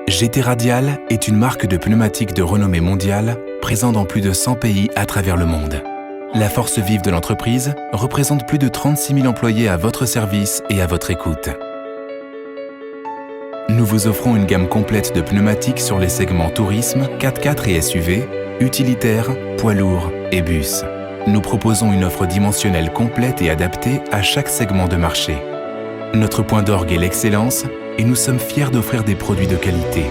GT Radial est une marque de pneumatiques de renommée mondiale, présente dans plus de 100 pays à travers le monde. La force vive de l'entreprise représente plus de 36 000 employés à votre service et à votre écoute. Nous vous offrons une gamme complète de pneumatiques sur les segments tourisme, 4x4 et SUV, utilitaires, poids lourds et bus. Nous proposons une offre dimensionnelle complète et adaptée à chaque segment de marché. Notre point d'orgue est l'excellence et nous sommes fiers d'offrir des produits de qualité.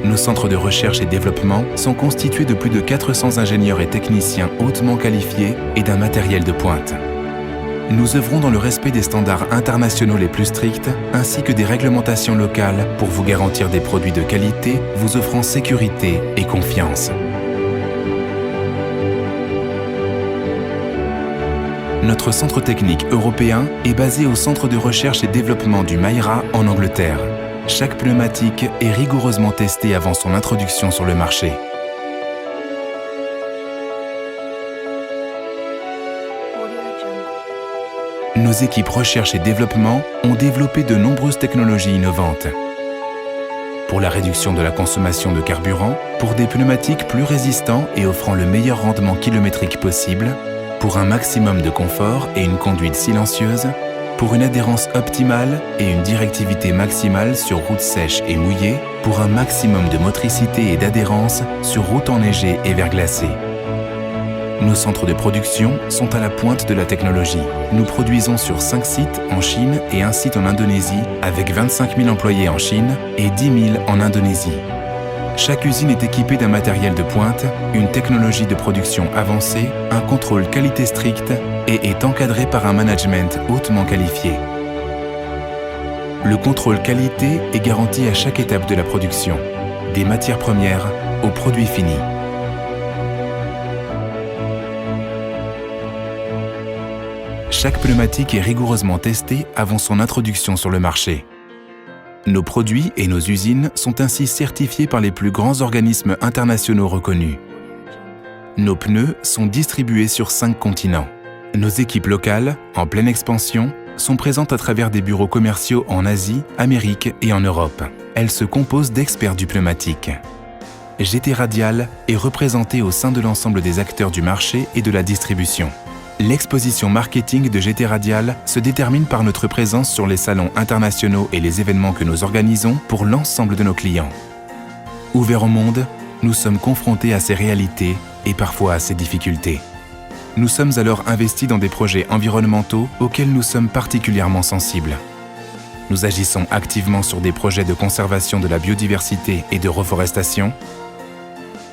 Nos centres de recherche et développement sont constitués de plus de 400 ingénieurs et techniciens hautement qualifiés et d'un matériel de pointe. Nous œuvrons dans le respect des standards internationaux les plus stricts ainsi que des réglementations locales pour vous garantir des produits de qualité vous offrant sécurité et confiance. Notre centre technique européen est basé au centre de recherche et développement du Mayra en Angleterre. Chaque pneumatique est rigoureusement testée avant son introduction sur le marché. Nos équipes recherche et développement ont développé de nombreuses technologies innovantes. Pour la réduction de la consommation de carburant, pour des pneumatiques plus résistants et offrant le meilleur rendement kilométrique possible, pour un maximum de confort et une conduite silencieuse, pour une adhérence optimale et une directivité maximale sur route sèche et mouillée, pour un maximum de motricité et d'adhérence sur route enneigée et verglacée. Nos centres de production sont à la pointe de la technologie. Nous produisons sur 5 sites en Chine et un site en Indonésie, avec 25 000 employés en Chine et 10 000 en Indonésie. Chaque usine est équipée d'un matériel de pointe, une technologie de production avancée, un contrôle qualité strict et est encadrée par un management hautement qualifié. Le contrôle qualité est garanti à chaque étape de la production, des matières premières aux produits finis. Chaque pneumatique est rigoureusement testée avant son introduction sur le marché. Nos produits et nos usines sont ainsi certifiés par les plus grands organismes internationaux reconnus. Nos pneus sont distribués sur 5 continents. Nos équipes locales, en pleine expansion, sont présentes à travers des bureaux commerciaux en Asie, Amérique et en Europe. Elles se composent d'experts du pneumatique. GT Radial est représenté au sein de l'ensemble des acteurs du marché et de la distribution. L'exposition marketing de GT Radial se détermine par notre présence sur les salons internationaux et les événements que nous organisons pour l'ensemble de nos clients. Ouverts au monde, nous sommes confrontés à ces réalités et parfois à ces difficultés. Nous sommes alors investis dans des projets environnementaux auxquels nous sommes particulièrement sensibles. Nous agissons activement sur des projets de conservation de la biodiversité et de reforestation.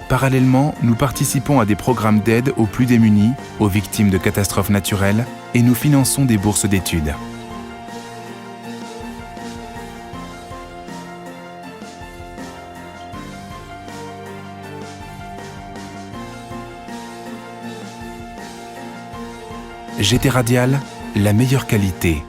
Parallèlement, nous participons à des programmes d'aide aux plus démunis, aux victimes de catastrophes naturelles, et nous finançons des bourses d'études. GT Radial, la meilleure qualité,